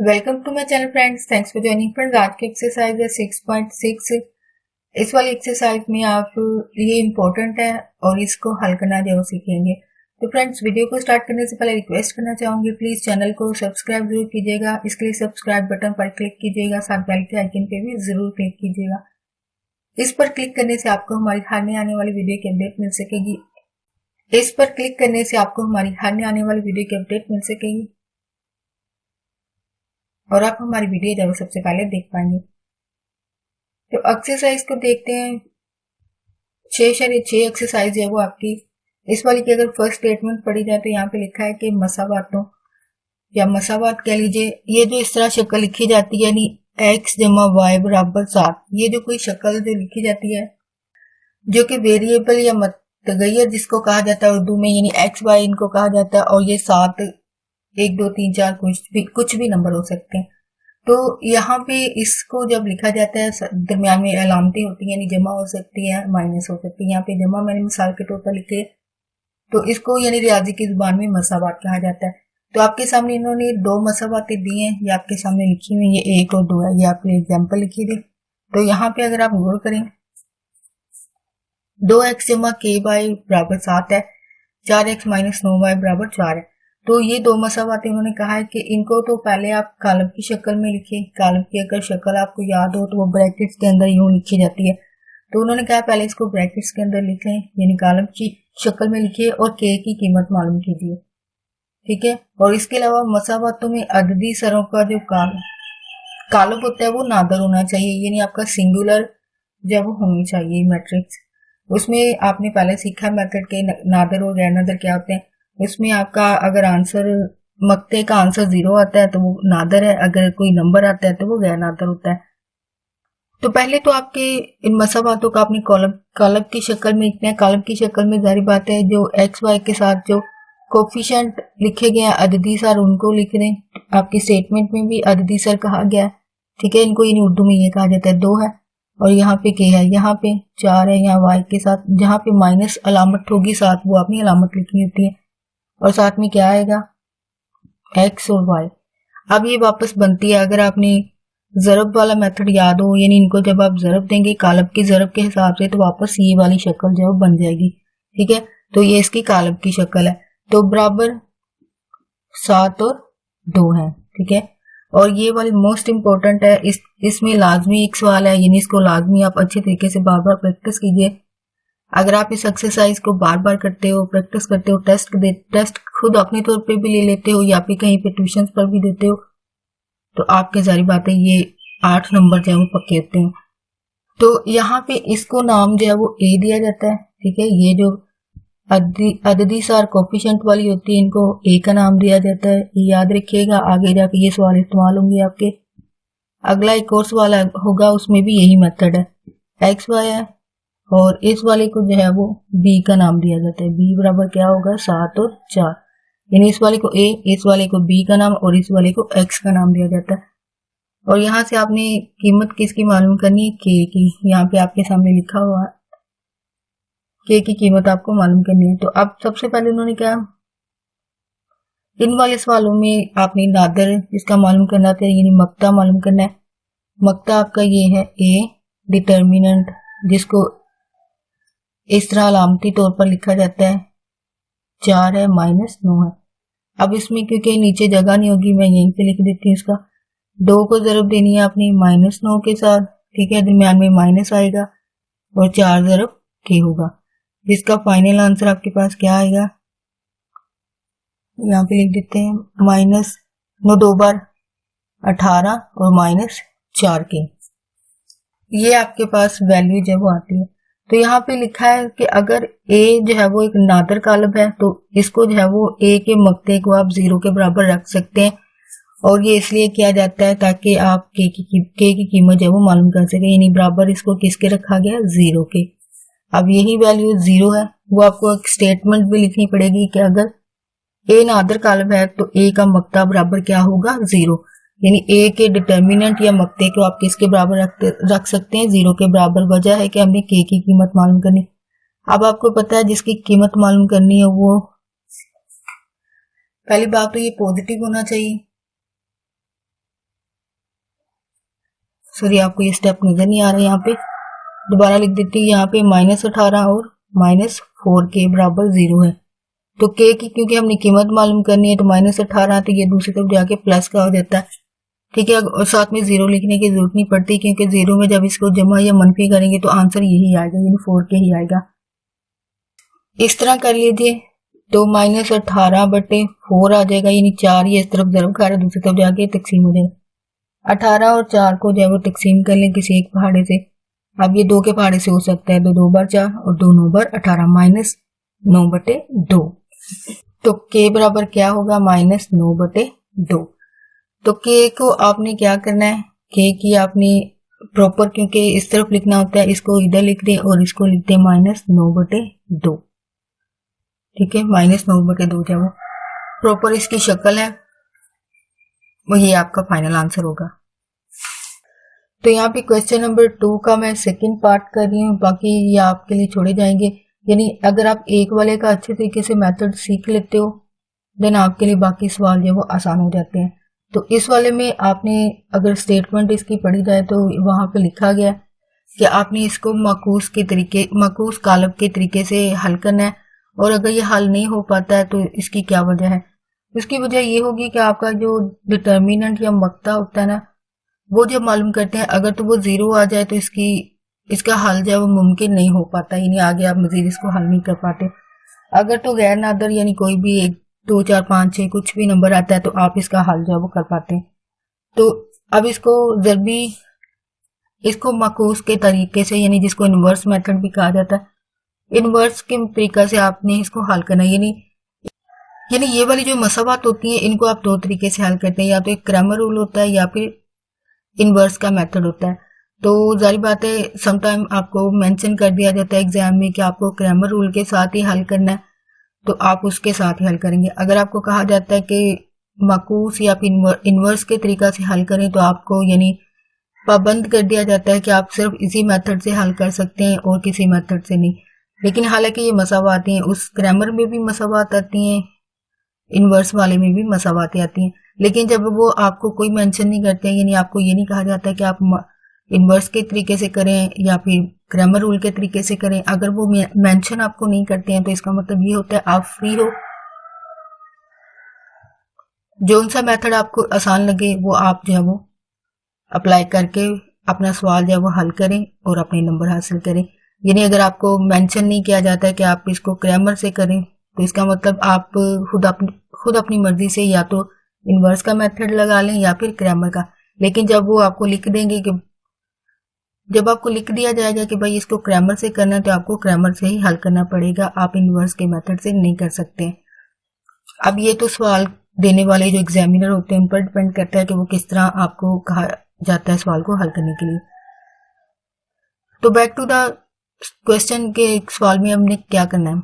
Welcome to my channel friends, thanks for joining. Friends, आज की exercise है 6.6। इस वाली एक्सरसाइज में आप ये इम्पोर्टेंट है और इसको हल करना जरूर सीखेंगे। तो फ्रेंड्स, वीडियो को स्टार्ट करने से पहले रिक्वेस्ट करना चाहूंगी, प्लीज चैनल को सब्सक्राइब जरूर कीजिएगा। इसके लिए सब्सक्राइब बटन पर क्लिक कीजिएगा, साथ बेल के आइकन पे भी जरूर क्लिक कीजिएगा। इस पर क्लिक करने से आपको हमारी हर नई आने वाली वीडियो की अपडेट मिल सकेगी। इस पर क्लिक करने से आपको हमारी हर नई आने वाली वीडियो की अपडेट मिल सकेगी और आप हमारी वीडियो जरूर सबसे पहले देख पाएंगे। तो एक्सरसाइज को देखते हैं। 6 एक्सरसाइज है वो आपकी। इस वाली की अगर फर्स्ट स्टेटमेंट पढ़ी जाए तो यहाँ पे लिखा है कि मसावातों या मसावात कह लीजिए, ये जो इस तरह शक्ल लिखी जाती है यानी x जमा वाई बराबर 7, ये जो कोई शक्ल जो लिखी जाती है जो कि वेरिएबल या मतगैर जिसको कहा जाता है उर्दू में, यानी x y इनको कहा जाता है, और ये 7 1 2 3 4 कुछ भी नंबर हो सकते हैं। तो यहाँ पे इसको जब लिखा जाता है दरमियान में अलामतें होती हैं, यानी जमा हो सकती है, माइनस हो सकती है। यहाँ पे जमा मैंने मिसाल के तौर पर लिखे, तो इसको यानी रियाजी की जुबान में मसावात कहा जाता है। तो आपके सामने इन्होंने 2 मसावातें दी हैं, ये आपके सामने लिखी हुई, ये 1 और 2 है, ये आपके एग्जाम्पल लिखी थी। तो यहाँ पे अगर आप गौर करें, 2x जमा k वाई बराबर 7 है, 4x माइनस 9y बराबर 4 है। तो ये 2 मसावातें उन्होंने कहा है कि इनको तो पहले आप कॉलम की शक्ल में लिखिए। कॉलम की अगर शक्ल आपको याद हो तो वो ब्रैकेट्स के अंदर यूं लिखी जाती है। तो उन्होंने कहा पहले इसको ब्रैकेट्स के अंदर लिखें, यानी कॉलम की शक्ल में लिखिए और k की कीमत मालूम कीजिए। ठीक है। और इसके अलावा मसावातों में अददी सरों का जो कॉलम होता है वो नादर होना चाहिए, यानी आपका सिंगुलर जब होनी चाहिए मैट्रिक्स। उसमें आपने पहले सीखा मेथड के नादर और गैर नादर क्या होते हैं। उसमें आपका अगर आंसर मक्ते का आंसर 0 आता है तो वो नादर है, अगर कोई नंबर आता है तो वो गैर नादर होता है। तो पहले तो आपके इन मसावातों का अपनी कॉलम की शक्ल में लिखना है। कॉलम की शक्ल में जारी बात है जो एक्स वाई के साथ जो कोफिशिएंट लिखे गए अददी सर उनको लिख दें। आपकी स्टेटमेंट में भी अददी सर कहा गया है। ठीक है, इनको इन उर्दू में ये कहा जाता है 2 है और यहाँ पे के है, यहाँ पे 4 है, यहाँ वाई के साथ जहाँ पे माइनस अलामत होगी साथ वो अपनी अलामत लिखनी होती है, और साथ में क्या आएगा एक्स और वाई। अब ये वापस बनती है, अगर आपने जरब वाला मेथड याद हो, यानी इनको जब आप जरब देंगे कालब की जरब के हिसाब से, तो वापस ये वाली शक्ल जो बन जाएगी। ठीक है, तो ये इसकी कालब की शक्ल है। तो बराबर 7 और 2 है। ठीक है, और ये वाली मोस्ट इंपॉर्टेंट है। इसमें लाजमी एक सवाल है, यानी इसको लाजमी आप अच्छे तरीके से बार बार प्रैक्टिस कीजिए। अगर आप इस एक्सरसाइज को बार बार करते हो, प्रैक्टिस करते हो, टेस्ट खुद अपने तौर पे भी ले लेते हो या फिर कहीं पे ट्यूशन पर भी देते हो, तो आपके जारी बात है ये 8 नंबर जो है वो पक्के होते हैं। तो यहाँ पे इसको नाम जो है वो ए दिया जाता है। ठीक है, ये जो अददी सार कोफिशिएंट वाली होती है इनको ए का नाम दिया जाता है। ये याद रखिएगा, आगे जाके ये सवाल इस्तेमाल होंगे आपके। अगला एक और सवाल होगा, उसमें भी यही मेथड है। एक्स वाई है और इस वाले को जो है वो बी का नाम दिया जाता है। बी बराबर क्या होगा 7 और 4, यानी इस वाले को ए, इस वाले को बी का नाम और इस वाले को एक्स का नाम दिया जाता है। और यहाँ से आपने कीमत किसकी मालूम करनी है, के की। यहाँ पे आपके सामने लिखा हुआ है के की कीमत आपको मालूम करनी है। तो अब सबसे पहले उन्होंने क्या, इन वाले सवालों में आपने नादर इसका मालूम करना था, यानी मक्ता मालूम करना है। मक्ता आपका ये है ए, डिटर्मिनेंट जिसको इस तरह अलामती तौर पर लिखा जाता है 4 है, माइनस 9 है। अब इसमें क्योंकि नीचे जगह नहीं होगी, मैं यहीं पे लिख देती हूँ इसका। 2 को जरब देनी है आपने -9 के साथ। ठीक है, दरमियान में माइनस आएगा और 4 जरब के होगा, जिसका फाइनल आंसर आपके पास क्या आएगा, यहाँ पे लिख देते हैं -9 2 बार 18 और -4 के। ये आपके पास वैल्यू जब आती है। तो यहाँ पे लिखा है कि अगर ए जो है वो एक नादर कालब है तो इसको जो है वो ए के मक्ते को आप 0 के बराबर रख सकते हैं, और ये इसलिए किया जाता है ताकि आप के की कीमत जो है वो मालूम कर सके, यानी बराबर इसको किसके रखा गया 0 के। अब यही वैल्यू 0 है, वो आपको एक स्टेटमेंट भी लिखनी पड़ेगी कि अगर ए नादर कालब है तो ए का मक्ता बराबर क्या होगा 0, यानी ए के डिटर्मिनेंट या मक्ते को आप किसके बराबर रख सकते हैं 0 के बराबर। वजह है कि हमने के की कीमत मालूम करनी। अब आपको पता है जिसकी कीमत मालूम करनी है वो पहली बात तो ये पॉजिटिव होना चाहिए। सॉरी आपको ये स्टेप नजर नहीं आ रहा, यहाँ पे दोबारा लिख देती हूँ। यहाँ पे -18 और -4 के बराबर 0 है। तो के की क्योंकि हमने कीमत मालूम करनी है तो -18 तो ये दूसरी तरफ जाके प्लस का हो जाता है, ठीक है। और साथ में 0 लिखने की जरूरत नहीं पड़ती क्योंकि 0 में जब इसको जमा या मनफी करेंगे तो आंसर यही आएगा, यानी 4 के ही आएगा। इस तरह कर लीजिए तो -18/4 आ जाएगा, यानी 4 ये इस तरफ जरूर खा रहा है, दूसरी तरफ जाके तकसीम हो जाएगा। 18 और 4 को जो है वो तकसीम कर लें किसी एक पहाड़े से। अब ये 2 के पहाड़े से हो सकता है, तो 2 बार 4 और 2 9 बार 18 -9/2। तो के बराबर क्या होगा, -9/2। तो के को आपने क्या करना है, के की आपने प्रॉपर क्योंकि इस तरफ लिखना होता है, इसको इधर लिख दें और इसको लिख दें -9/2, ठीक है। -9/2 जो वो प्रॉपर इसकी शक्ल है, वो ये आपका फाइनल आंसर होगा। तो यहाँ पे क्वेश्चन नंबर 2 का मैं सेकंड पार्ट कर रही हूँ, बाकी ये आपके लिए छोड़े जाएंगे। यानी अगर आप एक वाले का अच्छे तरीके से मेथड सीख लेते हो देन आपके लिए बाकी सवाल जो वो आसान हो जाते हैं। तो इस वाले में आपने अगर स्टेटमेंट इसकी पढ़ी जाए तो वहां पे लिखा गया कि आपने इसको माकूस कालब के तरीके से हल करना है। और अगर ये हल नहीं हो पाता है तो इसकी क्या वजह है, इसकी वजह ये होगी कि आपका जो डिटर्मिनेंट या मक्ता होता है ना, वो जब मालूम करते हैं अगर तो वो 0 आ जाए तो इसका हल जो है वो मुमकिन नहीं हो पाता, यानी आगे आप मजीद इसको हल नहीं कर पाते। अगर तो गैर नादर यानी कोई भी 1 2 4 5 6 कुछ भी नंबर आता है तो आप इसका हल जो है वो कर पाते हैं। तो अब इसको माकूस के तरीके से, यानी जिसको इनवर्स मेथड भी कहा जाता है, इनवर्स के तरीका से आपने इसको हल करना है। यानी ये वाली जो मसावात होती है इनको आप 2 तरीके से हल करते हैं, या तो एक क्रैमर रूल होता है या फिर इनवर्स का मेथड होता है। तो जारी बात है समटाइम आपको मेंशन कर दिया जाता है एग्जाम में कि आपको क्रैमर रूल के साथ ही हल करना है, तो आप उसके साथ ही हल करेंगे। अगर आपको कहा जाता है कि माकूस या फिर इनवर्स के तरीका से हल करें तो आपको यानी पाबंद कर दिया जाता है कि आप सिर्फ इसी मेथड से हल कर सकते हैं और किसी मेथड से नहीं। लेकिन हालांकि ये मसावात हैं, उस क्रैमर में भी मसावात आती हैं, इनवर्स वाले में भी मसावातें आती हैं, लेकिन जब वो आपको कोई मेंशन नहीं करते हैं, यानी आपको ये नहीं कहा जाता कि आप इनवर्स के तरीके से करें या फिर ग्रामर रूल के तरीके से करें, अगर वो मेंशन आपको नहीं करते हैं तो इसका मतलब ये होता है आप फ्री हो, जो सा मेथड आपको आसान लगे वो आप जो है वो अप्लाई करके अपना सवाल जो है वो हल करें और अपने नंबर हासिल करें। यानी अगर आपको मेंशन नहीं किया जाता है कि आप इसको ग्रामर से करें तो इसका मतलब आप खुद अपनी मर्जी से या तो इनवर्स का मेथड लगा लें या फिर ग्रामर का। लेकिन जब आपको लिख दिया जाएगा कि भाई इसको ग्रामर से करना है तो आपको ग्रामर से ही हल करना पड़ेगा, आप इनवर्स के मेथड से नहीं कर सकते। अब ये तो सवाल देने वाले जो एग्जामिनर होते हैं उन पर डिपेंड करता है कि वो किस तरह आपको कहा जाता है सवाल को हल करने के लिए। तो बैक टू द क्वेश्चन के सवाल में हमने क्या करना है।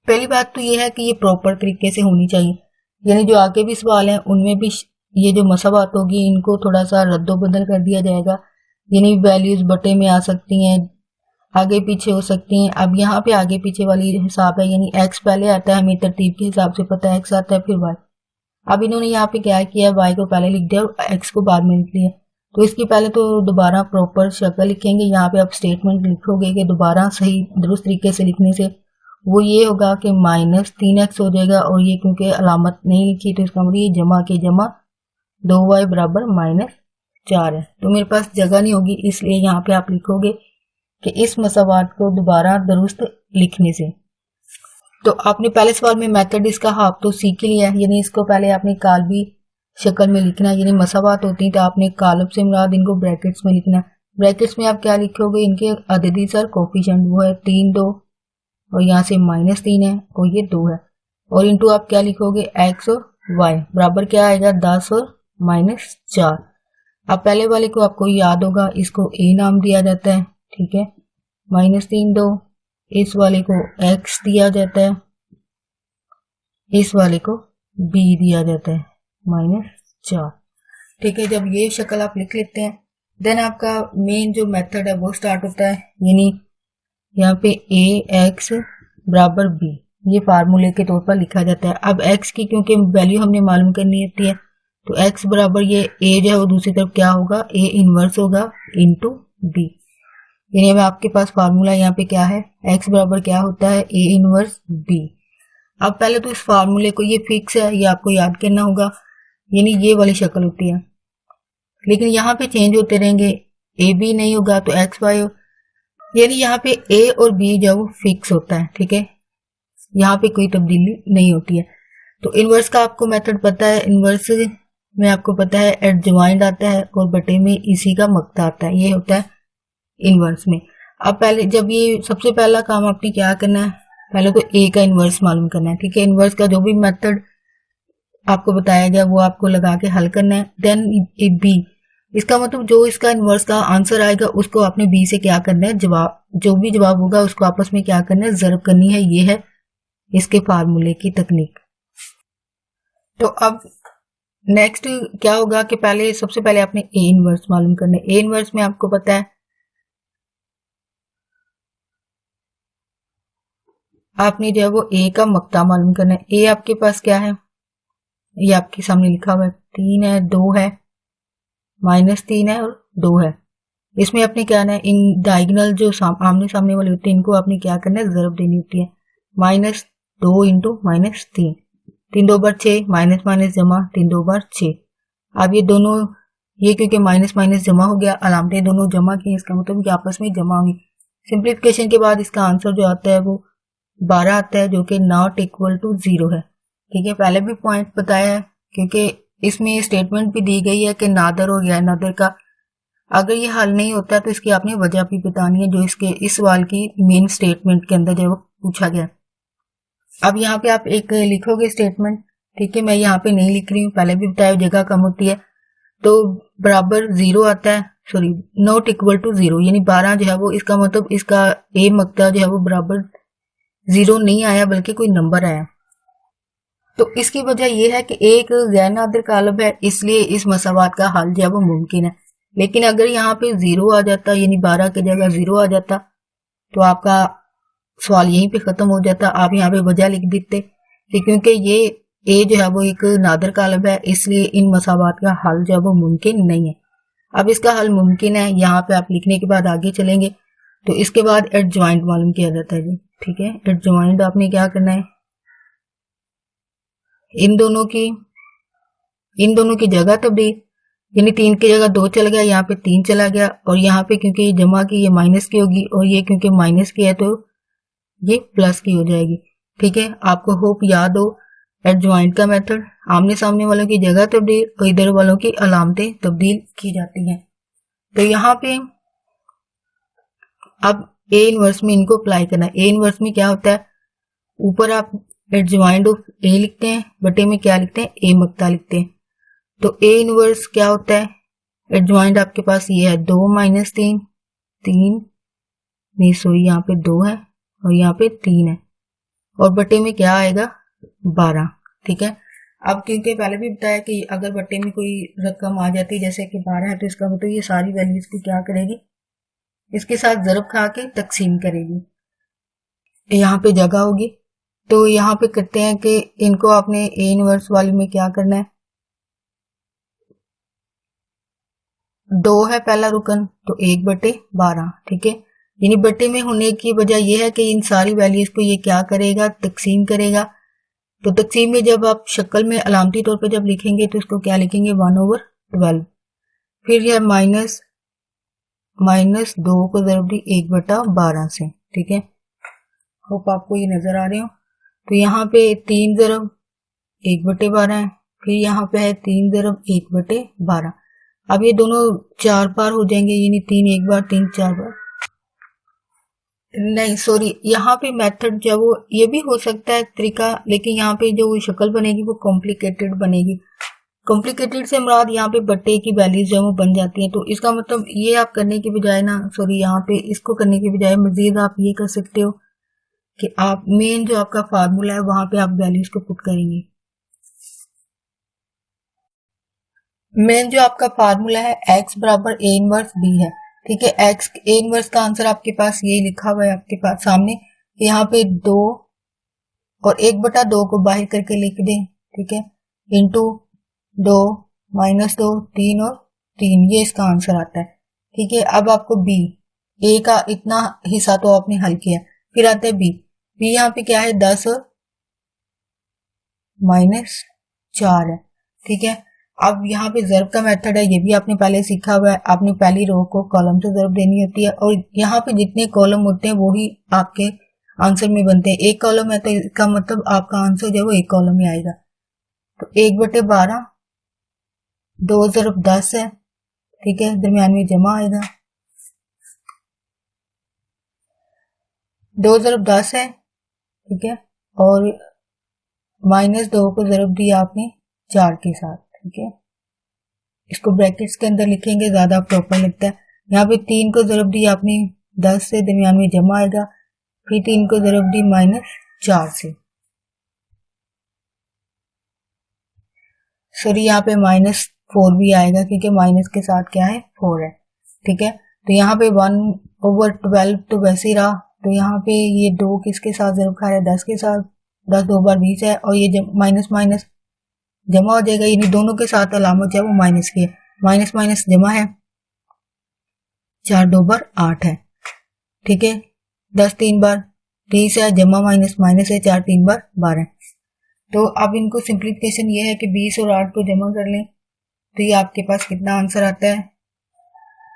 पहली बात तो ये है कि ये प्रॉपर तरीके से होनी चाहिए, यानी जो आगे भी सवाल हैं उनमें भी ये जो मसावात होगी इनको थोड़ा सा रद्दो बदल कर दिया जाएगा, यानी वैल्यूज बटे में आ सकती हैं, आगे पीछे हो सकती हैं। अब यहाँ पे आगे पीछे वाली हिसाब है, यानी एक्स पहले आता है, हमें तरतीब के हिसाब से पता है एक्स आता है फिर वाई। अब इन्होंने यहाँ पे क्या किया, वाई को पहले लिख दिया और एक्स को बाद में लिख लिया। तो इसकी पहले तो दोबारा प्रॉपर शक्ल लिखेंगे, यहाँ पे आप स्टेटमेंट लिखोगे कि दोबारा सही दुरुस्त तरीके से लिखने से वो ये होगा कि -3x हो जाएगा, और ये क्योंकि अलामत नहीं लिखी तो इसका मतलब ये जमा के जमा 2y बराबर -4 है। तो मेरे पास जगह नहीं होगी, इसलिए यहाँ पे आप लिखोगे कि इस मसावात को दोबारा दुरुस्त लिखने से। तो आपने पहले सवाल में मेथड इसका हाफ तो सीख ही लिया है, यानी इसको पहले आपने कालबी शक्ल में लिखना है, यानी मसावात होती है तो आपने कालब से मुराद इनको ब्रैकेट्स में लिखना है। ब्रैकेट्स में आप क्या लिखोगे, इनके अददी सर कोफिशिएंट वो है 3 2 और यहाँ से -3 है और ये 2 है, और इनटू आप क्या लिखोगे x और y बराबर क्या आएगा 10 और -4। अब पहले वाले को आपको याद होगा, इसको a नाम दिया जाता है, ठीक है, -3 2, इस वाले को x दिया जाता है, इस वाले को b दिया जाता है -4, ठीक है। जब ये शक्ल आप लिख लेते हैं देन आपका मेन जो मेथड है वो स्टार्ट होता है, यानी यहाँ पे ax बराबर b ये फार्मूले के तौर पर लिखा जाता है। अब x की क्योंकि वैल्यू हमने मालूम करनी होती है तो x बराबर ये a जो है वो दूसरी तरफ क्या होगा, a इनवर्स होगा इंटू b। यानी अब आपके पास फार्मूला यहाँ पे क्या है, x बराबर क्या होता है, a इनवर्स b। अब पहले तो इस फार्मूले को, ये फिक्स है, ये आपको याद करना होगा, यानी ये वाली शक्ल होती है, लेकिन यहाँ पे चेंज होते रहेंगे, ए बी नहीं होगा तो एक्स वाई, यानी यहाँ पे ए और बी जो वो फिक्स होता है, ठीक है, यहाँ पे कोई तब्दीली नहीं होती है। तो इनवर्स का आपको मेथड पता है, इनवर्स में आपको पता है एडजॉइंट आता है और बटे में इसी का मक्ता आता है, ये होता है इनवर्स में। अब पहले जब ये सबसे पहला काम आपने क्या करना है, पहले तो ए का इनवर्स मालूम करना है, ठीक है, इनवर्स का जो भी मेथड आपको बताया गया वो आपको लगा के हल करना है। देन ए बी, इसका मतलब जो इसका इनवर्स का आंसर आएगा उसको आपने बी से क्या करना है, जवाब, जो भी जवाब होगा उसको आपस में क्या करना है, ज़रब करनी है। ये है इसके फार्मूले की तकनीक। तो अब नेक्स्ट क्या होगा कि पहले सबसे पहले आपने ए इनवर्स मालूम करना है। ए इनवर्स में आपको पता है आपने जो है वो ए का मक्ता मालूम करना है। ए आपके पास क्या है, ये आपके सामने लिखा हुआ है, 3 है, 2 है, -3 है और 2 है। इसमें आपने क्या करना है, इन डायगोनल जो आमने सामने वाले होते हैं इनको आपने क्या करना है, ज़रब देनी होती है। -2 इंटू -3, 3 2 बार 6, माइनस माइनस जमा, 3 2 बार 6। अब ये दोनों, ये क्योंकि माइनस माइनस जमा हो गया, अलामतें दोनों जमा की, इसका मतलब कि आपस में जमा होंगी। सिंप्लीफिकेशन के बाद इसका आंसर जो आता है वो 12 आता है, जो कि नॉट इक्वल टू 0 है, ठीक है। पहले भी पॉइंट बताया है, क्योंकि इसमें स्टेटमेंट भी दी गई है कि नादर हो गया है, नादर का अगर ये हल नहीं होता तो इसकी आपने वजह भी बतानी है, जो इसके इस सवाल की मेन स्टेटमेंट के अंदर जो वो पूछा गया। अब यहाँ पे आप एक लिखोगे स्टेटमेंट, ठीक है, मैं यहाँ पे नहीं लिख रही हूँ, पहले भी बताया जगह कम होती है, तो बराबर 0 आता है, सॉरी नॉट इक्वल टू 0, यानी 12 जो है वो, इसका मतलब इसका ए मक्ता जो है वो बराबर 0 नहीं आया बल्कि कोई नंबर आया। तो इसकी वजह यह है कि एक गैर नादिर कालब है, इसलिए इस मसावात का हल जो है वो मुमकिन है। लेकिन अगर यहाँ पे 0 आ जाता, यानी 12 की जगह 0 आ जाता, तो आपका सवाल यहीं पे खत्म हो जाता। आप यहाँ पे वजह लिख देते कि क्योंकि ये ए जो है वो एक नादिर कालब है, इसलिए इन मसावात का हल जो है वो मुमकिन नहीं है। अब इसका हल मुमकिन है, यहाँ पे आप लिखने के बाद आगे चलेंगे तो इसके बाद एडजॉइंट मालूम किया जाता है जी, ठीक है। एडजॉइंट आपने क्या करना है, इन दोनों की जगह तब्दील, यानी 3 की जगह 2 चला गया, यहाँ पे 3 चला गया, और यहाँ पे क्योंकि जमा की ये माइनस की होगी और ये क्योंकि माइनस की है तो ये प्लस की हो जाएगी, ठीक है। आपको होप याद हो एडजॉइंट का मेथड, आमने सामने वालों की जगह तब्दील और इधर वालों की अलामतें तब्दील की जाती हैं। तो यहाँ पे अब ए इनवर्स में इनको अप्लाई करना है। ए इनवर्स में क्या होता है, ऊपर आप एडजॉइंट ऑफ ए लिखते हैं, बटे में क्या लिखते हैं, ए मक्ता लिखते हैं। तो ए इनवर्स क्या होता है, एडजॉइंट आपके पास ये है 2 - 3, 3 नहीं सॉरी यहाँ पे 2 है और यहाँ पे 3 है, और बटे में क्या आएगा 12, ठीक है। अब क्योंकि पहले भी बताया कि अगर बटे में कोई रकम आ जाती है जैसे कि 12 है, तो इसका मतलब ये सारी वैल्यूज को क्या करेगी, इसके साथ ज़रब खा के तकसीम करेगी, यहाँ पे जगह होगी। तो यहाँ पे करते हैं कि इनको आपने ए इनवर्स वाली में क्या करना है, 2 है पहला रुकन, तो 1/12, ठीक है। यानी बटे में होने की वजह यह है कि इन सारी वैल्यूज को ये क्या करेगा, तकसीम करेगा। तो तकसीम में जब आप शक्ल में अलामती तौर पर जब लिखेंगे तो इसको क्या लिखेंगे, 1/12, फिर यह माइनस 2 को ज़रब दी 1/12 से, ठीक है। होप आपको ये नजर आ रहे हो। तो यहाँ पे 3 ज़रब 1/12 है, फिर यहाँ पे है 3 ज़रब 1/12। अब ये दोनों 4 बार हो जाएंगे, यानी 3 एक बार, 3 4 बार, नहीं सॉरी, यहाँ पे मेथड जो वो ये भी हो सकता है तरीका, लेकिन यहाँ पे जो शक्ल बनेगी वो कॉम्प्लिकेटेड बनेगी। कॉम्प्लिकेटेड से मुराद यहाँ पे बट्टे की वैल्यूज जो वो बन जाती हैं। तो इसका मतलब ये आप करने की बजाय ना, सॉरी यहाँ पे इसको करने की बजाय मजीद आप ये कर सकते हो कि आप मेन जो आपका फार्मूला है वहां पे आप वैल्यूज को पुट करेंगे। मेन जो आपका फार्मूला है x बराबर a इनवर्स b है, ठीक है। x a इनवर्स का आंसर आपके पास ये लिखा हुआ है आपके पास सामने, यहाँ पे 2 और 1/2 को बाहर करके लिख दें, ठीक है, इंटू 2 -2, 3 और 3, ये इसका आंसर आता है। ठीक है, अब आपको बी, ए का इतना हिस्सा तो आपने हल किया, फिर आता है बी। बी यहाँ पे क्या है, 10 और -4 है। ठीक है, अब यहाँ पे ज़र्ब का मेथड है, ये भी आपने पहले सीखा हुआ है। आपने पहली रो को कॉलम से ज़र्ब देनी होती है और यहाँ पे जितने कॉलम होते हैं वही आपके आंसर में बनते हैं। एक कॉलम है तो इसका मतलब आपका आंसर जो है वो एक कॉलम में आएगा। तो 1/12, 2 ज़रब 10 है। ठीक है, दरमियान में जमा आएगा, 2 ज़रब 10 है। ठीक है, और -2 को ज़रब दिया आपने 4 के साथ। ठीक है, इसको ब्रैकेट्स के अंदर लिखेंगे, ज्यादा प्रॉपर लगता है। यहाँ पे 3 को ज़रब दी आपने 10 से, दरमियान में जमा आएगा, फिर 3 को ज़रब दी -4 से, सॉरी यहाँ पे -4 भी आएगा क्योंकि माइनस के साथ क्या है, 4 है। ठीक है, तो यहाँ पे 1/12 तो वैसे ही रहा, तो यहाँ पे ये 2 किसके साथ ज़रब खा रहा है, 10 के साथ। 10 2 बार 20 है और ये माइनस माइनस जमा हो जाएगा, यानी दोनों के साथ अलामत जो है वो माइनस की है, माइनस माइनस जमा है, 4 2 बार 8 है। ठीक है, 10 3 बार 30 है, जमा माइनस माइनस है, 4 3 बार 12। तो अब इनको सिंप्लीफिकेशन ये है कि 20 और 8 को जमा कर लें, तो ये आपके पास कितना आंसर आता है,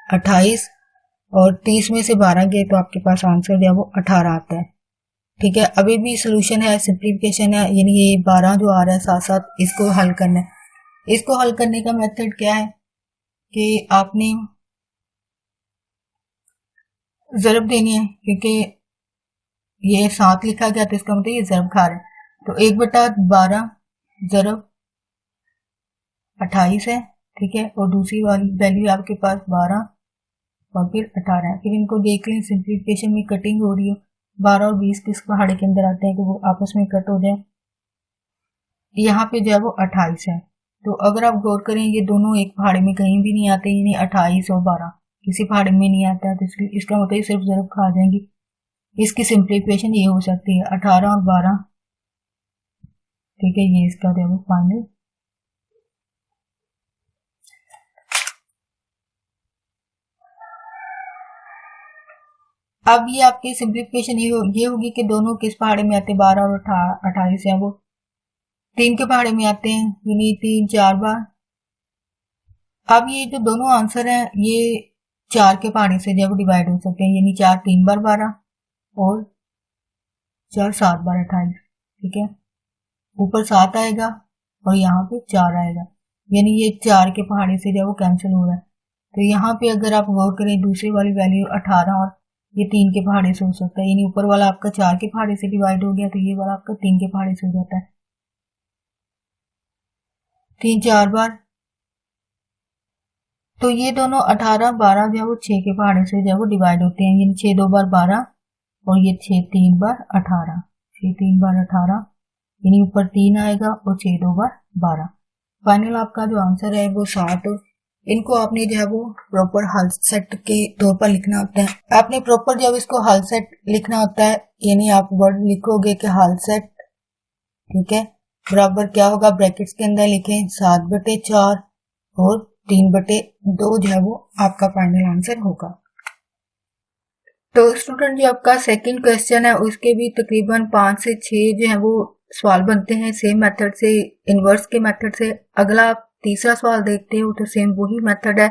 28, और 30 में से 12 गए तो आपके पास आंसर जो है वो 18 आता है। ठीक है, अभी भी सोल्यूशन है, सिंप्लीफिकेशन है, यानी ये 12 जो आ रहा है साथ साथ इसको हल करना है। इसको हल करने का मेथड क्या है कि आपने ज़रब देनी है, क्योंकि ये 7 लिखा गया तो इसका मतलब ये ज़रब खा रहा है। तो 1/12 ज़रब 28 है। ठीक है, और दूसरी वाली वैल्यू आपके पास 12 और फिर 18 है। फिर इनको देख लें, सिंप्लीफिकेशन में कटिंग हो रही है, 12 और 20 किस पहाड़े के अंदर आते हैं कि वो आपस में कट हो जाए। यहाँ पे जो है वो 28 है, तो अगर आप गौर करें ये दोनों एक पहाड़े में कहीं भी नहीं आते, यानी 28 और 12 किसी पहाड़े में नहीं आता है, तो इसका मतलब सिर्फ ज़रब खा जाएंगी। इसकी सिंप्लीफिकेशन ये हो सकती है 18 और 12। ठीक है, ये इसका जो है वो फाइनल। अब ये आपकी सिंप्लीफिकेशन ये होगी कि दोनों किस पहाड़े में आते हैं, 12 और 28 है वो 3 के पहाड़े में आते हैं, यानी 3 4 बार। अब ये जो दोनों आंसर हैं ये 4 के पहाड़े से जब डिवाइड हो सकते हैं, यानी 4 3 बार 12 और 4 7 बार 28। ठीक है, ऊपर 7 आएगा और यहाँ पे 4 आएगा, यानी ये 4 के पहाड़े से जो वो कैंसिल हो रहा है। तो यहाँ पे अगर आप गौर करें, दूसरी वाली वैल्यू 18 और ये 3 के पहाड़े से हो सकता है, यानी ऊपर वाला आपका 4 के पहाड़े से डिवाइड हो गया, तो ये वाला आपका 3 के पहाड़े से हो जाता है, 3 4 बार। तो ये दोनों 18 12 जो है वो 6 के पहाड़े से जो है वो डिवाइड होते हैं, यानी 6 2 बार 12 और ये 6 3 बार 18, 6 3 बार 18, यानी ऊपर 3 आएगा और 6 2 बार 12। फाइनल आपका जो आंसर है वो 7। इनको आपने जो है वो प्रॉपर हल सेट के तौर पर लिखना होता है। आपने प्रॉपर जब इसको हल सेट लिखना होता है, यानी आप वर्ड लिखोगे कि हल सेट, ठीक है, बराबर क्या होगा, ब्रैकेट्स के अंदर लिखें 7/4 और 3/2 जो है वो आपका फाइनल आंसर होगा। तो स्टूडेंट जो आपका सेकंड क्वेश्चन है उसके भी तकरीबन 5 से 6 जो है वो सवाल बनते हैं सेम मेथड से, इनवर्स के मेथड से। अगला आप तीसरा सवाल देखते हो तो सेम वही मेथड है,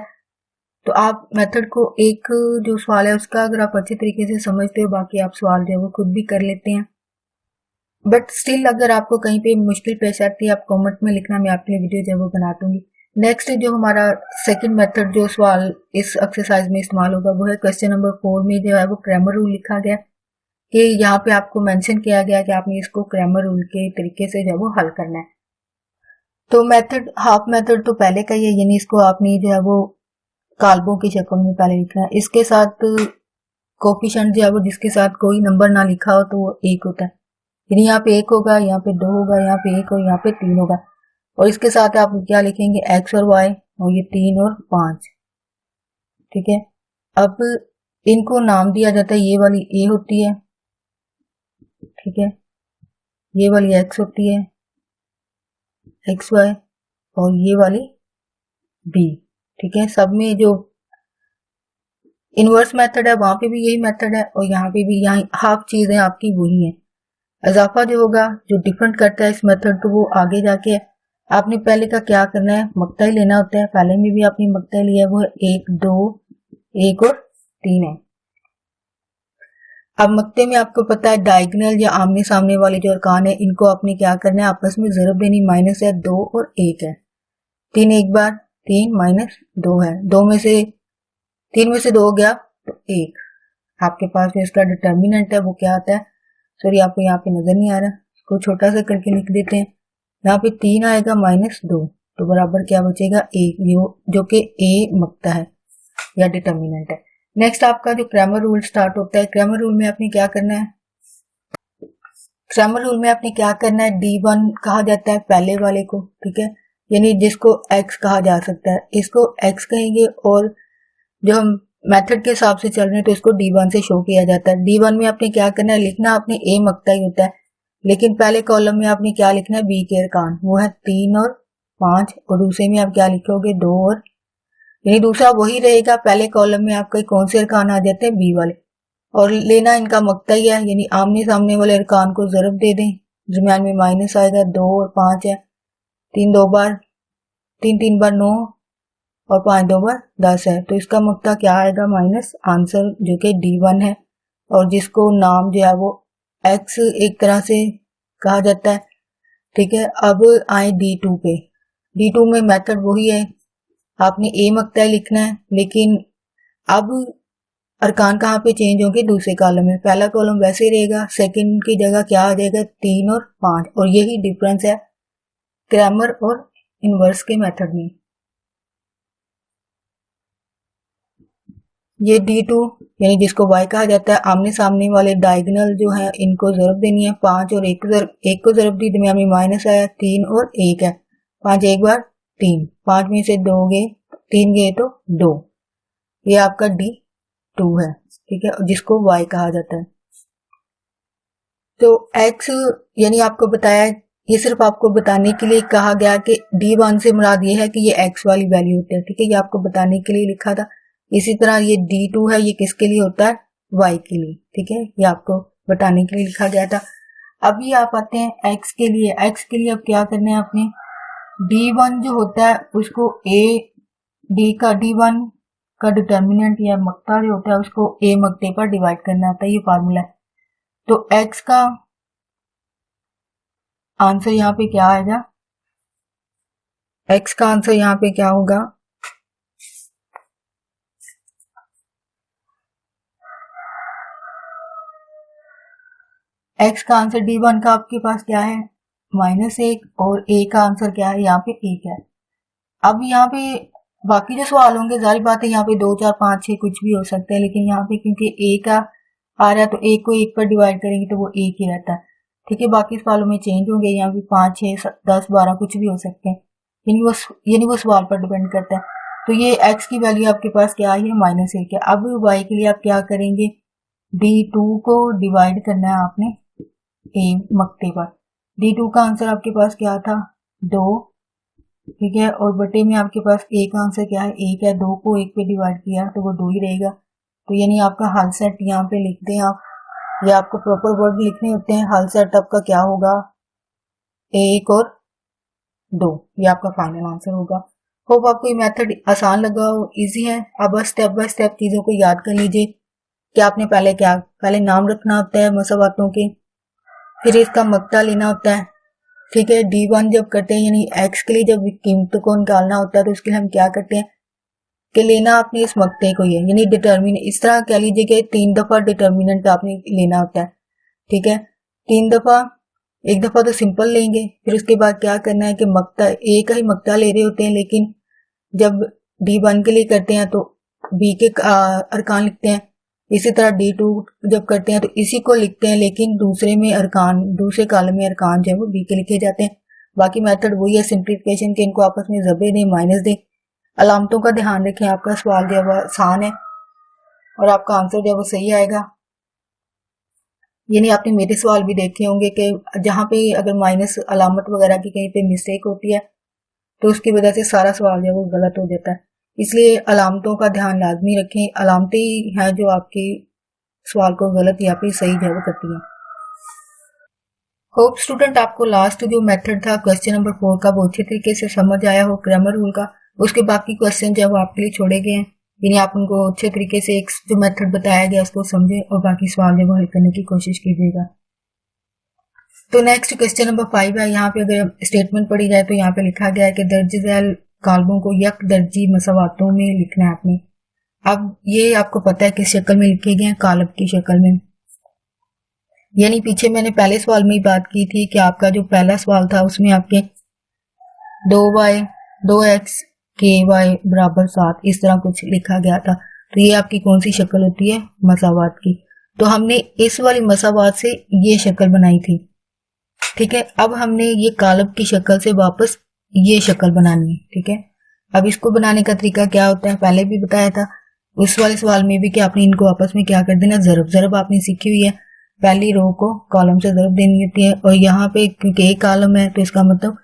तो आप मेथड को एक जो सवाल है उसका अगर आप अच्छे तरीके से समझते हो, बाकी आप सवाल जो है वो खुद भी कर लेते हैं। बट स्टिल अगर आपको कहीं पे मुश्किल पेश आती है, आप कमेंट में लिखना, मैं आपके लिए वीडियो जो है वो बना दूंगी। नेक्स्ट जो हमारा सेकंड मेथड जो सवाल इस एक्सरसाइज में इस्तेमाल होगा वो है क्वेश्चन नंबर 4 में जो है वो क्रैमर रूल लिखा गया, कि यहाँ पे आपको मेंशन किया गया कि आपने इसको क्रैमर रूल के तरीके से जो है वो हल करना है। तो मेथड हाफ मेथड तो पहले का ही है, यानी इसको आपने जो है वो काल्बों की शक्ल में पहले लिखना है। इसके साथ कोफिशिएंट जो है वो जिसके साथ कोई नंबर ना लिखा हो तो वो 1 होता है, यानी यहाँ पे 1 होगा, यहाँ पे 2 होगा, यहाँ पे 1 और यहाँ पे 3 होगा। और इसके साथ आप क्या लिखेंगे, x और y, और ये 3 और 5। ठीक है, अब इनको नाम दिया जाता है, ये वाली a होती है, ठीक है, ये वाली x होती है, xy, और ये वाली बी। ठीक है, सब में जो इनवर्स मेथड है वहां पे भी यही मेथड है और यहाँ पे भी यहाँ हाफ चीजें आपकी वही है। इजाफा जो होगा जो डिफरेंट करता है इस मेथड को वो आगे जाके है। आपने पहले का क्या करना है, मक्ता ही लेना होता है। पहले में भी आपने मक्ता लिया है, वो 1 2 1 और 3 है। अब मक्ते में आपको पता है डायगोनल या आमने सामने वाले जो अरकान है इनको आपने क्या करना है, आपस में ज़रब देनी। माइनस है 2 और 1 है, 3 एक बार, 3 माइनस 2 है, 2 में से 3 में से 2 गया तो 1। आपके पास जो इसका डिटर्मिनेंट है वो क्या आता है, सॉरी आपको यहाँ पे नजर नहीं आ रहा, इसको छोटा सा करके लिख देते हैं। यहाँ पे 3 आएगा माइनस 2 तो बराबर क्या बचेगा 1, जो कि ए मक्ता है या डिटर्मिनेंट है। नेक्स्ट आपका जो क्रैमर रूल स्टार्ट होता है। क्रैमर रूल में आपने क्या करना है, क्रैमर रूल में आपने क्या करना है, D1 कहा जाता है पहले वाले को, ठीक है, यानी जिसको x कहा जा सकता है, इसको x कहेंगे। और जो हम मेथड के हिसाब से चल रहे हैं तो इसको D1 से शो किया जाता है। D1 में आपने क्या करना है, लिखना आपने ए मक्ता ही होता है, लेकिन पहले कॉलम में आपने क्या लिखना है, बी के अरकान, वो है 3 और 5, और दूसरे में आप क्या लिखोगे 2 और, यानी दूसरा वही रहेगा। पहले कॉलम में आपके कौन से अरकान आ जाते हैं, बी वाले, और लेना इनका मक्ता ही है, यानी आमने सामने वाले अरकान को ज़रब दे दें, दरमियान में माइनस आएगा, 2 और 5 है, 3 2 बार, 3 3 बार 9 और 5 2 बार 10 है, तो इसका मक्ता क्या आएगा माइनस, आंसर जो कि D1 है, और जिसको नाम जो है वो x एक तरह से कहा जाता है। ठीक है, अब आए D2 पे। D2 में मेथड वही है, आपने ए मक्ता लिखना है, लेकिन अब अरकान कहाँ पे चेंज होंगे, दूसरे कॉलम में। पहला कॉलम वैसे ही रहेगा, सेकंड की जगह क्या आ जाएगा 3 और 5, और यही डिफरेंस है क्रैमर और इनवर्स के मेथड में। ये D2 यानी जिसको y कहा जाता है, आमने सामने वाले डायगोनल जो है इनको ज़रब देनी है। 5 और 1 को ज़रब दी, दरमियान में माइनस आया, 3 और 1 है, 5 एक बार 3, 5 में से 2 गए, 3 गए तो 2, ये आपका D2 है। ठीक है, जिसको y कहा जाता है। तो x यानी आपको बताया, ये सिर्फ आपको बताने के लिए कहा गया कि D1 से मुराद ये है कि ये x वाली वैल्यू होती है। ठीक है, ये आपको बताने के लिए लिखा था। इसी तरह ये D2 है, ये किसके लिए होता है, y के लिए। ठीक है, ये आपको बताने के लिए लिखा गया था। अभी आप आते हैं x के लिए। x के लिए अब क्या करना है, आपने D1 जो होता है उसको D1 का डिटर्मिनेंट या मक्ता जो होता है उसको a मक्ते पर डिवाइड करना होता है, ये फार्मूला है। तो x का आंसर यहाँ पे क्या आएगा, x का आंसर यहाँ पे क्या होगा, x का आंसर D1 का आपके पास क्या है -1, और a का आंसर क्या है, यहाँ पे 1 है। अब यहाँ पे बाकी जो सवाल होंगे जाहिर बात है यहाँ पे 2 4 5 6 कुछ भी हो सकते हैं, लेकिन यहाँ पे क्योंकि a का आ रहा है तो 1 को 1 पर डिवाइड करेंगे तो वो 1 ही रहता है। ठीक है, बाकी सवालों में चेंज होंगे, यहाँ पे 5 6 10 12 कुछ भी हो सकते हैं, यानी वो सवाल पर डिपेंड करता है। तो ये x की वैल्यू आपके पास क्या आई है -1 है। अब y के लिए आप क्या करेंगे, D2 को डिवाइड करना है आपने a मक्ते पर। D2 का आंसर आपके पास क्या था 2, ठीक है, और बटे में आपके पास a का आंसर क्या है 1 है, 2 को 1 पे डिवाइड किया तो वो 2 ही रहेगा। तो यानी आपका हल सेट यहाँ पे लिख दें आप, या आपको प्रॉपर वर्ड लिखने होते हैं। हल सेट आपका क्या होगा 1 और 2, ये आपका फाइनल आंसर होगा। होप आपको ये मेथड आसान लगा हो, इजी है। अब बस स्टेप बाय स्टेप चीजों को याद कर लीजिए कि आपने पहले नाम रखना होता है मसावातों के, फिर इसका मक्ता लेना होता है। ठीक है, D1 जब करते हैं यानी x के लिए जब कीमतों को निकालना होता है तो उसके लिए हम क्या करते हैं कि लेना आपने इस मक्ते को, ये यानी डिटर्मिनेंट, इस तरह कह लीजिए कि 3 दफा डिटर्मिनेंट आपने लेना होता है। ठीक है, 3 दफा, एक दफा तो सिंपल लेंगे, फिर उसके बाद क्या करना है कि मक्ता a का ही मक्ता ले रहे होते हैं, लेकिन जब D1 के लिए करते हैं तो b के अरकान लिखते हैं। इसी तरह D2 जब करते हैं तो इसी को लिखते हैं, लेकिन दूसरे कॉलम में अरकान जो है वो b के लिखे जाते हैं। बाकी मेथड वही है सिंप्लीफिकेशन के, इनको आपस में ज़बे दें, माइनस दें। अलामतों का ध्यान रखें, आपका सवाल जो है वो आसान है और आपका आंसर जो है वो सही आएगा। यानी आपने मेरे सवाल भी देखे होंगे कि जहाँ पे अगर माइनस अलामत वगैरह की कहीं पे मिस्टेक होती है तो उसकी वजह से सारा सवाल जो है वो गलत हो जाता है। इसलिए अलामतों का ध्यान लाजमी रखें। अलामतें ही हैं जो आपके सवाल को गलत या फिर सही जवाब करती हैं। होप स्टूडेंट आपको लास्ट जो मेथड था क्वेश्चन नंबर 4 का वो अच्छे तरीके से समझ आया हो, ग्रामर रूल का। उसके बाकी क्वेश्चन जो है वो आपके लिए छोड़े गए हैं, यानी आप उनको अच्छे तरीके से एक जो मेथड बताया गया उसको समझे और बाकी सवाल जो हल करने की कोशिश कीजिएगा। तो नेक्स्ट क्वेश्चन नंबर 5 है। यहाँ पे अगर स्टेटमेंट पढ़ी जाए तो यहाँ पे लिखा गया है कि दर्ज झैल कालमों को यक दर्जी मसावातों में लिखना है आपने। अब ये आपको पता है किस शक्ल में लिखे गए हैं, कालब की शक्ल में। यानी पीछे मैंने पहले सवाल में ही बात की थी कि आपका जो पहला सवाल था उसमें आपके 2y 2x ky बराबर 7 इस तरह कुछ लिखा गया था। तो ये आपकी कौन सी शक्ल होती है, मसावात की। तो हमने इस वाली मसावात से ये शक्ल बनाई थी, ठीक है। अब हमने ये कालब की शक्ल से वापस ये शक्ल बनानी है, ठीक है। अब इसको बनाने का तरीका क्या होता है, पहले भी बताया था उस वाले सवाल में भी कि आपने इनको आपस में क्या कर देना, जरब आपने सीखी हुई है। पहली रो को कॉलम से जरब देनी होती है और यहाँ पे क्योंकि एक कॉलम है तो इसका मतलब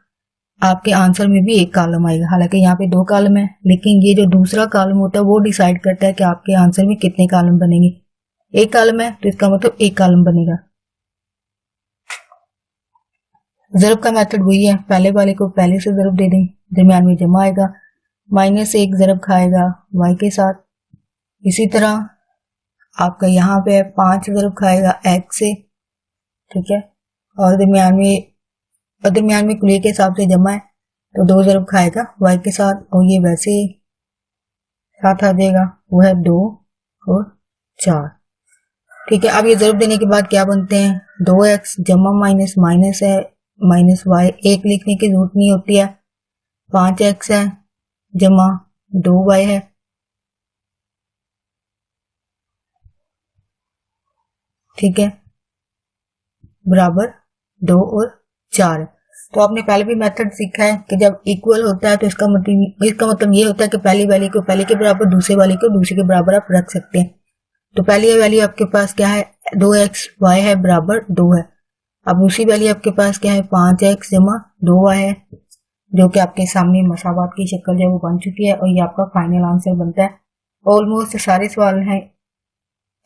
आपके आंसर में भी एक कॉलम आएगा। हालांकि यहाँ पे 2 कॉलम है, लेकिन ये जो दूसरा कॉलम होता है वो डिसाइड करता है कि आपके आंसर में कितने कॉलम बनेंगे। एक कॉलम है तो इसका मतलब एक कॉलम बनेगा। जरब का मेथड वही है, पहले वाले को पहले से जरब दे दें, दरमियान में जमा आएगा, -1 जरब खाएगा y के साथ। इसी तरह आपका यहाँ पे 5 जरब खाएगा x से, ठीक है। और दरमियान में कुलिये के हिसाब से जमा है तो 2 जरब खाएगा y के साथ और ये वैसे साथ आ जाएगा, वो है 2 और 4, ठीक है। अब ये जरब देने के बाद क्या बनते हैं, 2x जमा माइनस माइनस है -y, एक लिखने की जरूरत नहीं होती है, 5x है जमा 2y है, ठीक है, बराबर 2 और 4 है। तो आपने पहले भी मेथड सीखा है कि जब इक्वल होता है तो इसका मतलब ये होता है कि पहली वैल्यू को पहले के बराबर, दूसरी वाली को दूसरे के बराबर आप रख सकते हैं। तो पहली वैल्यू आपके पास क्या है, 2x y है बराबर 2 है। अब दूसरी वैल्यू आपके पास क्या है, 5x जमा 2y है, जो कि आपके सामने मसावात की शक्ल जो वो बन चुकी है और ये आपका फाइनल आंसर बनता है। ऑलमोस्ट सारे सवाल हैं,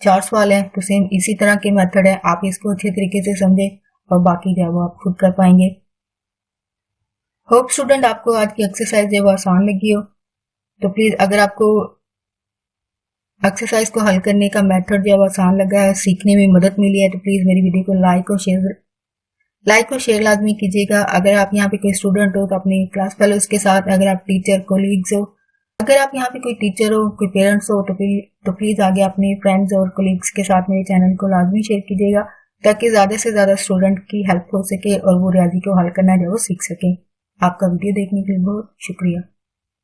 4 सवाल हैं, तो सेम इसी तरह के मेथड है, आप इसको अच्छे तरीके से समझे और बाकी जो है वो आप खुद कर पाएंगे। होप स्टूडेंट आपको आज की एक्सरसाइज जो है वो आसान लगी हो। तो प्लीज अगर आपको एक्सरसाइज को हल करने का मेथड जो है वो आसान लगा है, सीखने में मदद मिली है, तो प्लीज मेरी वीडियो को लाइक और शेयर लाजमी कीजिएगा। अगर आप यहाँ पे कोई स्टूडेंट हो तो अपनी क्लास फेलोज के साथ, अगर आप टीचर कोलीग्स हो, अगर आप यहाँ पे कोई टीचर हो, कोई पेरेंट्स हो, तो प्लीज आगे अपने फ्रेंड्स और कोलीग्स के साथ मेरे चैनल को लाजमी शेयर कीजिएगा ताकि ज्यादा से ज्यादा स्टूडेंट की हेल्प हो सके और वो रियाजी को हल करना जो वो सीख सके। आपका वीडियो देखने के लिए बहुत शुक्रिया।